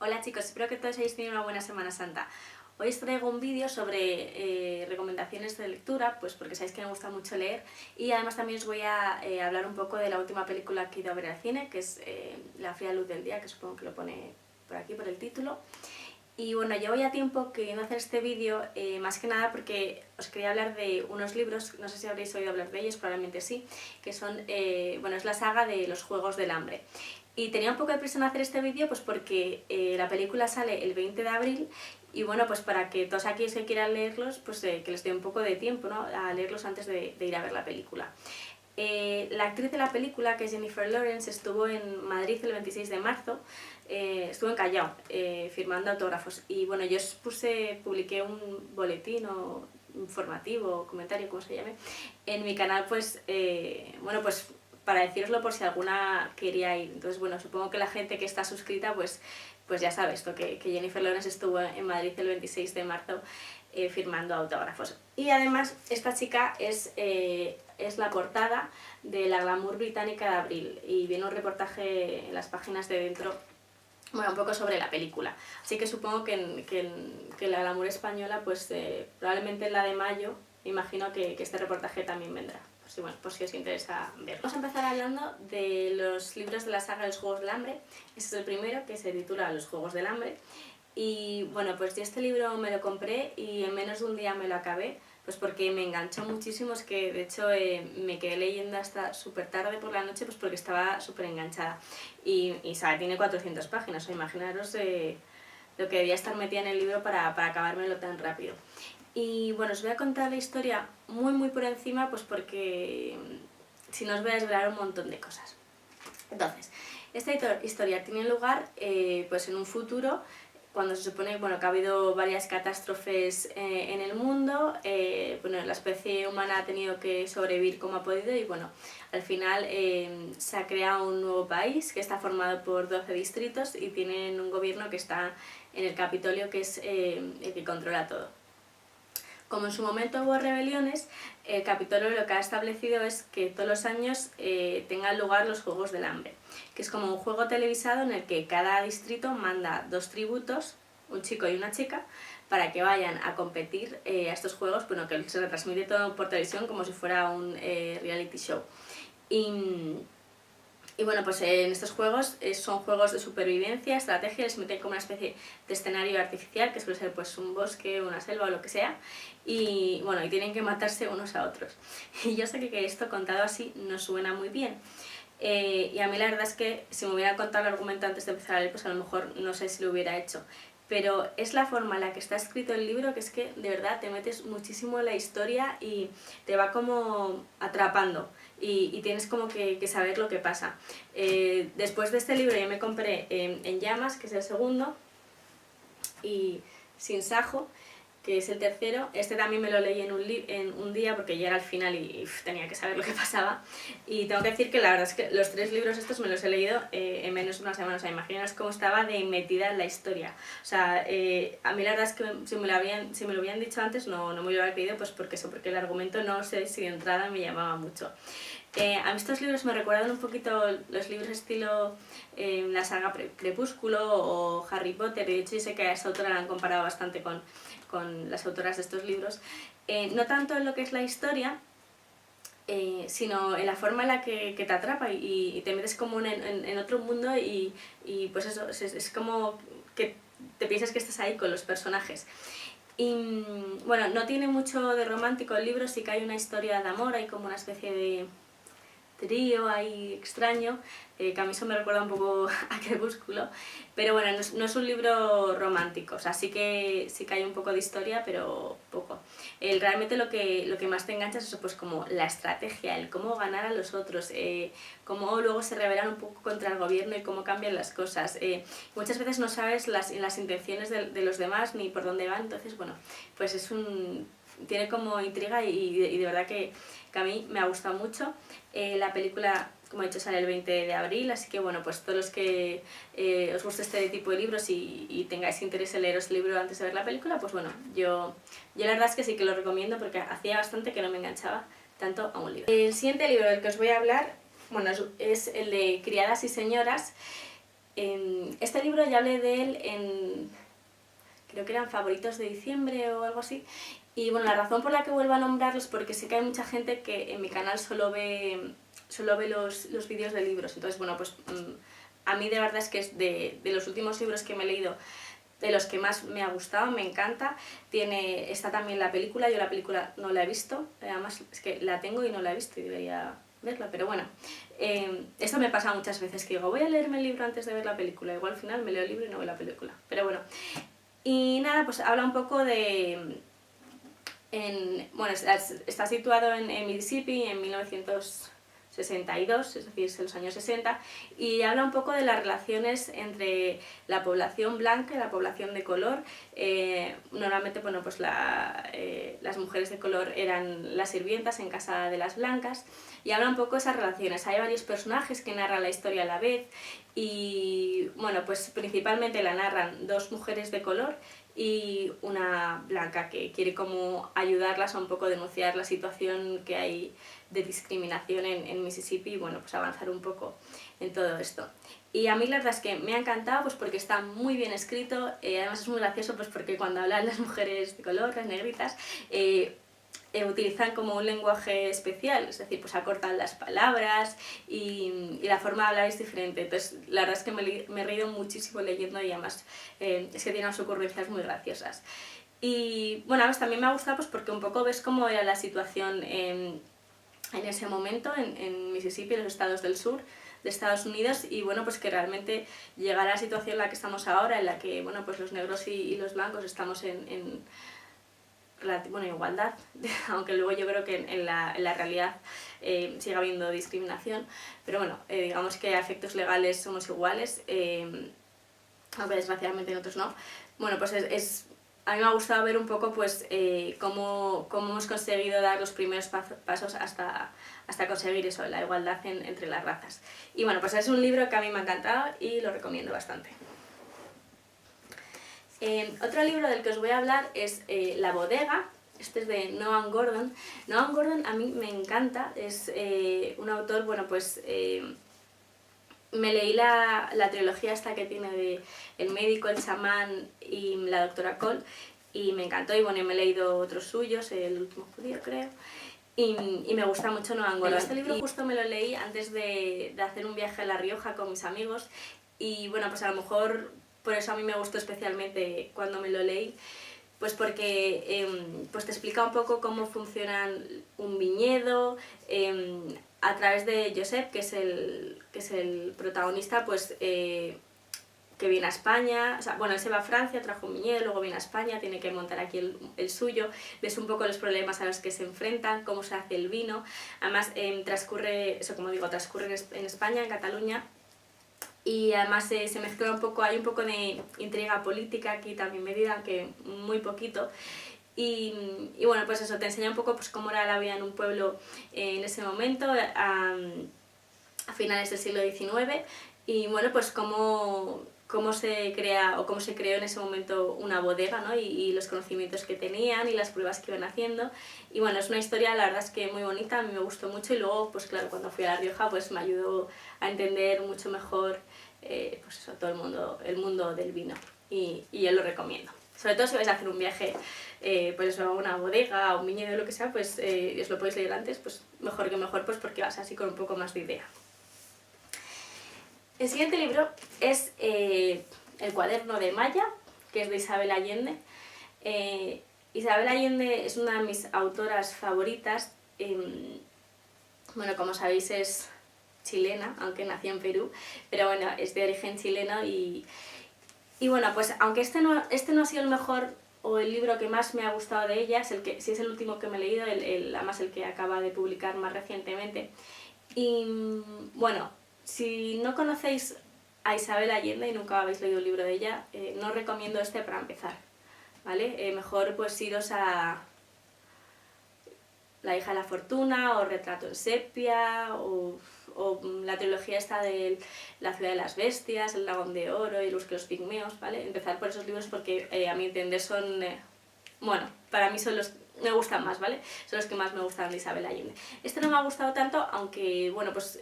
Hola chicos, espero que todos hayáis tenido una buena Semana Santa. Hoy os traigo un vídeo sobre recomendaciones de lectura, pues porque sabéis que me gusta mucho leer, y además también os voy a hablar un poco de la última película que he ido a ver al cine, que es La fría luz del día, que supongo que lo pone por aquí, por el título. Y bueno, llevo ya tiempo queriendo hacer este vídeo, más que nada porque os quería hablar de unos libros, no sé si habréis oído hablar de ellos, probablemente sí, que son, bueno, es la saga de Los Juegos del Hambre. Y tenía un poco de prisa en hacer este vídeo pues porque la película sale el 20 de abril y bueno, pues para que todos aquellos que quieran leerlos, pues que les dé un poco de tiempo, ¿no?, a leerlos antes de ir a ver la película. La actriz de la película, que es Jennifer Lawrence, estuvo en Madrid el 26 de marzo, estuvo en Callao firmando autógrafos y bueno, yo os publiqué un boletín o informativo, comentario, como se llame, en mi canal, pues bueno, pues para decíroslo por si alguna quería ir. Entonces bueno, supongo que la gente que está suscrita pues ya sabe esto, que Jennifer Lawrence estuvo en Madrid el 26 de marzo firmando autógrafos. Y además esta chica es la portada de la Glamour británica de abril y viene un reportaje en las páginas de dentro, bueno, un poco sobre la película. Así que supongo que la Glamour española, pues probablemente en la de mayo, me imagino que este reportaje también vendrá. Bueno, por si os interesa verlo. Vamos a empezar hablando de los libros de la saga de Los Juegos del Hambre. Este es el primero, que se titula Los Juegos del Hambre. Y bueno, pues yo este libro me lo compré y en menos de un día me lo acabé, pues porque me enganchó muchísimo. Es que de hecho me quedé leyendo hasta súper tarde por la noche, pues porque estaba súper enganchada. Y sabe, tiene 400 páginas, o imaginaros lo que debía estar metida en el libro para acabármelo tan rápido. Y bueno, os voy a contar la historia muy por encima, pues porque si no os voy a desvelar un montón de cosas. Entonces, esta historia tiene lugar pues en un futuro, cuando se supone, bueno, que ha habido varias catástrofes en el mundo. Bueno, la especie humana ha tenido que sobrevivir como ha podido y bueno, al final se ha creado un nuevo país que está formado por 12 distritos y tienen un gobierno que está en el Capitolio, que es el que controla todo. Como en su momento hubo rebeliones, el Capitolio lo que ha establecido es que todos los años tengan lugar los Juegos del Hambre, que es como un juego televisado en el que cada distrito manda dos tributos, un chico y una chica, para que vayan a competir a estos juegos, bueno, que se retransmite todo por televisión como si fuera un reality show. Y bueno, pues en estos juegos son juegos de supervivencia, estrategia, les meten como una especie de escenario artificial, que suele ser pues un bosque, una selva o lo que sea, y bueno, y tienen que matarse unos a otros. Y yo sé que esto contado así no suena muy bien, y a mí la verdad es que si me hubiera contado el argumento antes de empezar a leer, pues a lo mejor no sé si lo hubiera hecho. Pero es la forma en la que está escrito el libro, que es que de verdad te metes muchísimo en la historia y te va como atrapando y tienes como que saber lo que pasa. Después de este libro yo me compré En llamas, que es el segundo, y Sin Sajo, que es el tercero. Este también me lo leí en un día porque ya era al final y tenía que saber lo que pasaba. Y tengo que decir que la verdad es que los tres libros estos me los he leído en menos de una semana. O sea, imaginaos cómo estaba de metida en la historia. O sea, a mí la verdad es que si me lo hubieran dicho antes no me lo hubiera creído, pues porque el argumento no sé si de entrada me llamaba mucho. A mí estos libros me recuerdan un poquito los libros estilo la saga Crepúsculo o Harry Potter, y de hecho yo sé que a esta autora la han comparado bastante con las autoras de estos libros, no tanto en lo que es la historia, sino en la forma en la que te atrapa y te metes como en otro mundo y pues eso, es como que te piensas que estás ahí con los personajes. Y bueno, no tiene mucho de romántico el libro, sí que hay una historia de amor, hay como una especie de trío ahí extraño, que a mí eso me recuerda un poco a Crepúsculo, pero bueno, no es un libro romántico, o sea, sí que hay un poco de historia, pero poco. Realmente lo que más te engancha es eso, pues como la estrategia, el cómo ganar a los otros, cómo luego se rebelan un poco contra el gobierno y cómo cambian las cosas. Muchas veces no sabes las intenciones de los demás ni por dónde van, entonces bueno, pues tiene como intriga y de verdad que a mí me ha gustado mucho. La película, como he dicho, sale el 20 de abril, así que bueno, pues todos los que os guste este tipo de libros y tengáis interés en leeros el libro antes de ver la película, pues bueno, yo la verdad es que sí que lo recomiendo porque hacía bastante que no me enganchaba tanto a un libro. El siguiente libro del que os voy a hablar, bueno, es el de Criadas y Señoras, Este libro ya hablé de él en, creo que eran favoritos de diciembre o algo así. Y bueno, la razón por la que vuelvo a nombrarlos es porque sé que hay mucha gente que en mi canal solo ve los vídeos de libros. Entonces, bueno, pues a mí de verdad es que es de los últimos libros que me he leído, de los que más me ha gustado, me encanta. Está también la película, yo la película no la he visto, además es que la tengo y no la he visto y debería verla, pero bueno, esto me pasa muchas veces, que digo, voy a leerme el libro antes de ver la película, igual al final me leo el libro y no veo la película, pero bueno. Y nada, pues habla un poco de... bueno, está situado en Mississippi en 1962, es decir, es en los años 60, y habla un poco de las relaciones entre la población blanca y la población de color. Normalmente, bueno, pues las mujeres de color eran las sirvientas en casa de las blancas, y habla un poco de esas relaciones. Hay varios personajes que narran la historia a la vez, y bueno, pues principalmente la narran dos mujeres de color y una blanca que quiere como ayudarlas a un poco denunciar la situación que hay de discriminación en Mississippi y bueno, pues avanzar un poco en todo esto. Y a mí la verdad es que me ha encantado pues porque está muy bien escrito, además es muy gracioso pues porque cuando hablan las mujeres de color, las negritas, utilizan como un lenguaje especial, es decir, pues acortan las palabras y la forma de hablar es diferente. Entonces, la verdad es que me he reído muchísimo leyendo y además es que tiene unas ocurrencias muy graciosas. Y bueno, además también me ha gustado pues porque un poco ves cómo era la situación en ese momento en Mississippi, en los estados del sur de Estados Unidos, y bueno, pues que realmente llegar a la situación en la que estamos ahora, en la que bueno, pues los negros y los blancos estamos en igualdad, aunque luego yo creo que en la realidad sigue habiendo discriminación, pero bueno, digamos que a efectos legales somos iguales, aunque desgraciadamente en otros no. Bueno, pues a mí me ha gustado ver un poco pues cómo hemos conseguido dar los primeros pasos hasta conseguir eso, la igualdad entre las razas. Y bueno, pues es un libro que a mí me ha encantado y lo recomiendo bastante. Otro libro del que os voy a hablar es La bodega. Este es de Noam Gordon. Noam Gordon a mí me encanta, es un autor, bueno pues me leí la trilogía esta que tiene de El médico, el chamán y la doctora Cole y me encantó, y bueno, me he leído otros suyos, El último judío creo, y me gusta mucho Noam Gordon. Este libro justo me lo leí antes de hacer un viaje a La Rioja con mis amigos y bueno, pues a lo mejor por eso a mí me gustó especialmente cuando me lo leí, pues porque pues te explica un poco cómo funciona un viñedo, a través de Josep, que es el protagonista, pues que viene a España, o sea, bueno, él se va a Francia, trajo un viñedo, luego viene a España, tiene que montar aquí el suyo, ves un poco los problemas a los que se enfrentan, cómo se hace el vino, además transcurre, eso como digo, transcurre en España, en Cataluña, y además se mezcla un poco, hay un poco de intriga política aquí también medida, aunque muy poquito. Y bueno, pues eso, te enseña un poco pues cómo era la vida en un pueblo en ese momento, a finales del siglo XIX, y bueno, pues cómo se crea o cómo se creó en ese momento una bodega, ¿no? Y los conocimientos que tenían y las pruebas que iban haciendo. Y bueno, es una historia, la verdad es que muy bonita, a mí me gustó mucho, y luego, pues claro, cuando fui a La Rioja, pues me ayudó a entender mucho mejor pues eso, todo el mundo del vino, y yo lo recomiendo. Sobre todo si vais a hacer un viaje pues eso, a una bodega, a un viñedo o lo que sea, pues os lo podéis leer antes, pues mejor que mejor, pues porque vas así con un poco más de idea. El siguiente libro es El cuaderno de Maya, que es de Isabel Allende. Isabel Allende es una de mis autoras favoritas. Bueno, como sabéis es chilena, aunque nació en Perú, pero bueno, es de origen chileno y bueno, pues aunque este no ha sido el mejor o el libro que más me ha gustado de ella, si es el último que me he leído, además el que acaba de publicar más recientemente. Y bueno, si no conocéis a Isabel Allende y nunca habéis leído un libro de ella, no os recomiendo este para empezar, ¿vale? Mejor pues iros a La hija de la fortuna, o Retrato en sepia, o la trilogía esta de La ciudad de las bestias, El dragón de oro y Los pigmeos, ¿vale? Empezar por esos libros porque a mi entender son, bueno, para mí son los me gustan más, ¿vale? Son los que más me gustan de Isabel Allende. Este no me ha gustado tanto, aunque, bueno, pues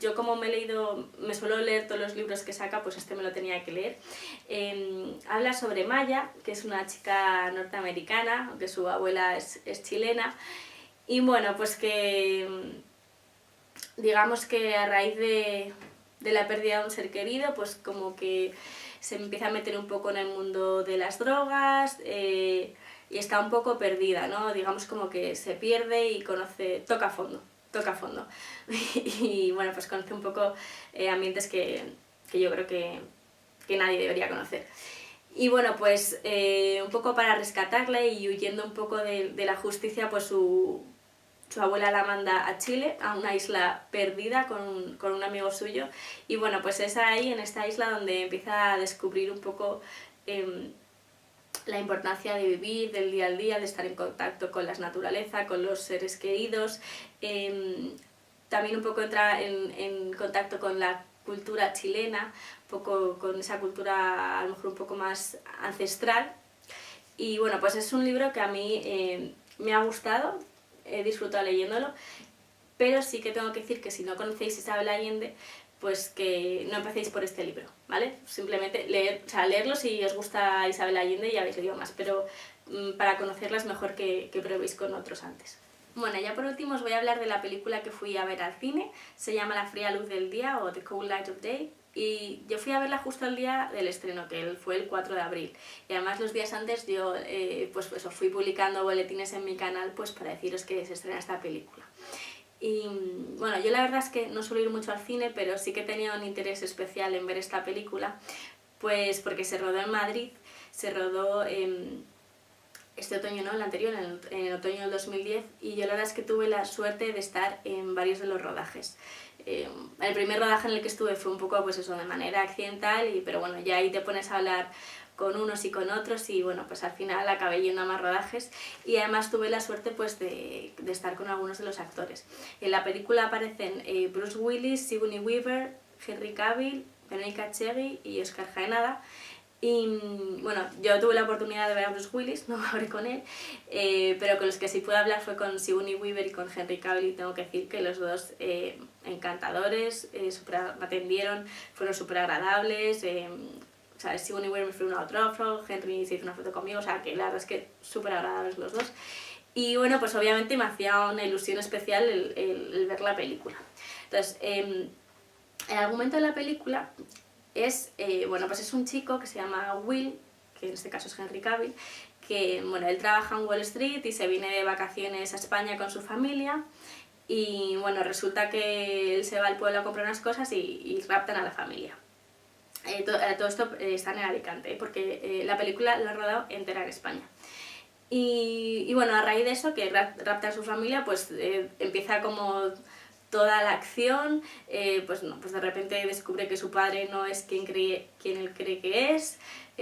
yo como me suelo leer todos los libros que saca, pues este me lo tenía que leer. Habla sobre Maya, que es una chica norteamericana, aunque su abuela es chilena, y bueno, pues que digamos que a raíz de la pérdida de un ser querido, pues como que se empieza a meter un poco en el mundo de las drogas, y está un poco perdida, ¿no? Digamos como que se pierde y toca fondo. Y bueno, pues conoce un poco ambientes que yo creo que nadie debería conocer. Y bueno, pues un poco para rescatarla y huyendo un poco de la justicia, pues su abuela la manda a Chile, a una isla perdida con un amigo suyo. Y bueno, pues es ahí, en esta isla, donde empieza a descubrir un poco la importancia de vivir, del día al día, de estar en contacto con la naturaleza, con los seres queridos. También un poco entra en contacto con la cultura chilena, un poco con esa cultura a lo mejor un poco más ancestral. Y bueno, pues es un libro que a mí me ha gustado, he disfrutado leyéndolo, pero sí que tengo que decir que si no conocéis Isabel Allende, pues que no empecéis por este libro, ¿vale? Simplemente leerlo si os gusta Isabel Allende y ya habéis leído más, pero para conocerla es mejor que probéis con otros antes. Bueno, ya por último os voy a hablar de la película que fui a ver al cine, se llama La fría luz del día o The Cold Light of Day, y yo fui a verla justo el día del estreno, que fue el 4 de abril. Y además los días antes yo pues eso, fui publicando boletines en mi canal pues para deciros que se estrena esta película. Y bueno, yo la verdad es que no suelo ir mucho al cine, pero sí que tenía un interés especial en ver esta película, pues porque se rodó en Madrid, se rodó este otoño, ¿no? El anterior, en el otoño del 2010, y yo la verdad es que tuve la suerte de estar en varios de los rodajes. El primer rodaje en el que estuve fue un poco pues eso, de manera accidental, pero bueno, ya ahí te pones a hablar con unos y con otros y bueno, pues al final acabé yendo a más rodajes y además tuve la suerte pues de estar con algunos de los actores. En la película aparecen Bruce Willis, Sigourney Weaver, Henry Cavill, Verónica Chevy y Oscar Jaenada. Y bueno, yo tuve la oportunidad de ver a Bruce Willis, no hablé con él, pero con los que sí pude hablar fue con Sigourney Weaver y con Henry Cavill, y tengo que decir que los dos encantadores, me atendieron, fueron súper agradables. O sea, Sigourney Weaver me fue un autógrafo, Henry se hizo una foto conmigo, o sea que la verdad es que súper agradables los dos. Y bueno, pues obviamente me hacía una ilusión especial el ver la película. Entonces, el argumento de la película es, bueno, pues es un chico que se llama Will, que en este caso es Henry Cavill, que bueno, él trabaja en Wall Street y se viene de vacaciones a España con su familia. Y bueno, resulta que él se va al pueblo a comprar unas cosas y raptan a la familia. Todo esto está en Alicante, porque la película la ha rodado entera en España. Y bueno, a raíz de eso, que rapta a su familia, pues empieza como toda la acción, pues de repente descubre que su padre no es quien él cree que es,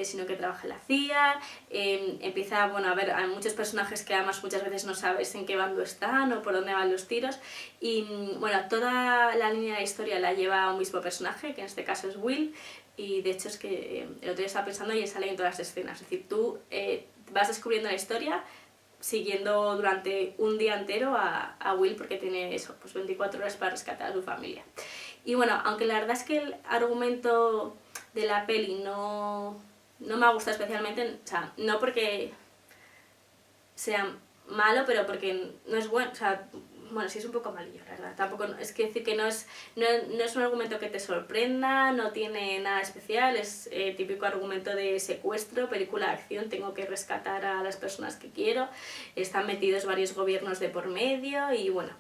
sino que trabaja en la CIA, empieza bueno, a ver, hay muchos personajes que además muchas veces no sabes en qué bando están o por dónde van los tiros, y bueno, toda la línea de la historia la lleva un mismo personaje, que en este caso es Will, y de hecho es que el otro día estaba pensando y sale en todas las escenas, es decir, tú vas descubriendo la historia siguiendo durante un día entero a Will, porque tiene eso, pues 24 horas para rescatar a su familia. Y bueno, aunque la verdad es que el argumento de la peli no me ha gustado especialmente, o sea, no porque sea malo, pero porque no es bueno, o sea, bueno, sí es un poco malillo, la verdad. Tampoco, es que decir que no es un argumento que te sorprenda, no tiene nada especial, es típico argumento de secuestro, película de acción, tengo que rescatar a las personas que quiero, están metidos varios gobiernos de por medio y bueno,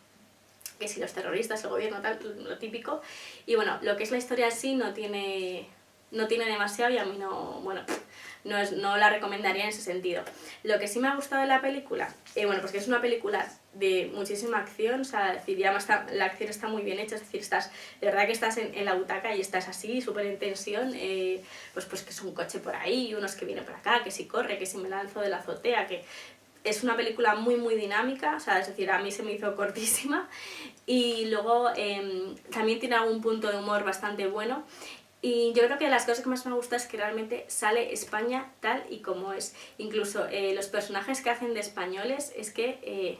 que si los terroristas, el gobierno, tal, lo típico. Y bueno, lo que es la historia en sí no tiene demasiado y a mí no la recomendaría en ese sentido. Lo que sí me ha gustado de la película, bueno, pues que es una película de muchísima acción, o sea, es decir, ya la acción está muy bien hecha, es decir, de verdad que estás en la butaca y estás así, súper en tensión, pues que es un coche por ahí, unos que vienen por acá, que si corre, que si me lanzo de la azotea, que es una película muy muy dinámica, o sea, es decir, a mí se me hizo cortísima y luego también tiene algún punto de humor bastante bueno. Y yo creo que de las cosas que más me gusta es que realmente sale España tal y como es. Incluso los personajes que hacen de españoles, es que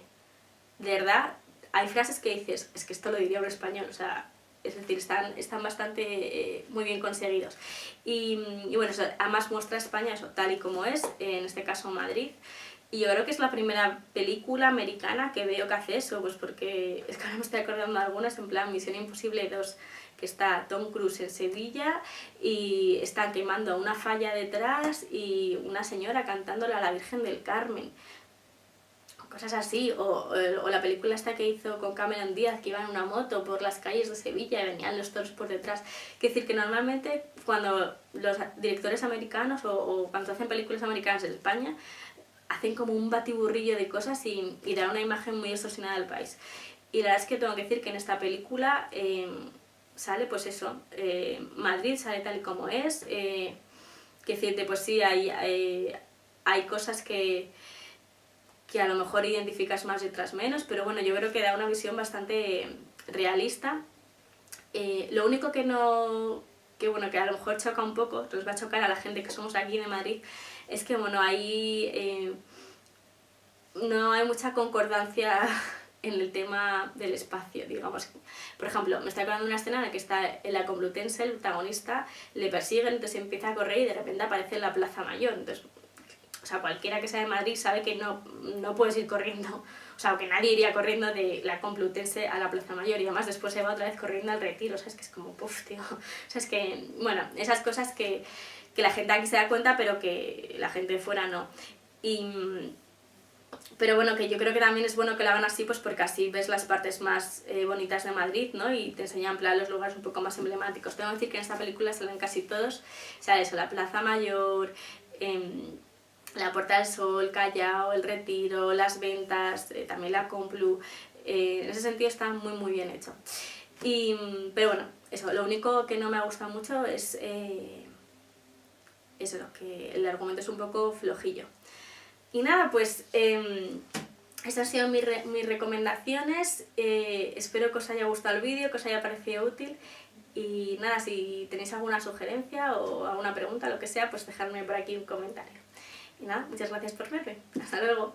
de verdad hay frases que dices, es que esto lo diría un español, o sea, es decir, están bastante muy bien conseguidos. Y bueno, eso, además muestra España eso, tal y como es, en este caso Madrid. Y yo creo que es la primera película americana que veo que hace eso, pues porque es que ahora me estoy acordando de algunas, en plan Misión Imposible 2, que está Tom Cruise en Sevilla y está quemando una falla detrás y una señora cantándole a la Virgen del Carmen. Cosas así, o la película esta que hizo con Cameron Díaz, que iba en una moto por las calles de Sevilla y venían los toros por detrás. Quiero decir que normalmente cuando los directores americanos o cuando hacen películas americanas en España, hacen como un batiburrillo de cosas y dan una imagen muy distorsionada del país. Y la verdad es que tengo que decir que en esta película sale pues eso, Madrid sale tal y como es, que decirte, pues sí, hay cosas que a lo mejor identificas más y otras menos, pero bueno, yo creo que da una visión bastante realista. Lo único que no, que bueno, que a lo mejor choca un poco, nos va a chocar a la gente que somos aquí de Madrid, es que bueno, no hay mucha concordancia en el tema del espacio, digamos. Por ejemplo, me está acordando de una escena en la que está en la Complutense, el protagonista, le persiguen, entonces empieza a correr y de repente aparece en la Plaza Mayor. Entonces, o sea, cualquiera que sea de Madrid sabe que no puedes ir corriendo. O sea, que nadie iría corriendo de la Complutense a la Plaza Mayor y además después se va otra vez corriendo al Retiro. O sea, es que es como, puff, tío. O sea, es que, bueno, esas cosas que la gente aquí se da cuenta, pero que la gente de fuera no. Pero bueno, que yo creo que también es bueno que lo hagan así, pues porque así ves las partes más bonitas de Madrid, ¿no? Y te enseñan en plan los lugares un poco más emblemáticos. Tengo que decir que en esta película salen casi todos, o sea, eso, la Plaza Mayor, la Puerta del Sol, Callao, el Retiro, las Ventas, también la Complu. En ese sentido está muy muy bien hecho. Pero bueno, eso, lo único que no me ha gustado mucho es eso, que el argumento es un poco flojillo. Y nada, pues estas han sido mis recomendaciones. Espero que os haya gustado el vídeo, que os haya parecido útil. Y nada, si tenéis alguna sugerencia o alguna pregunta, lo que sea, pues dejadme por aquí un comentario. Y nada, muchas gracias por verme. Hasta luego.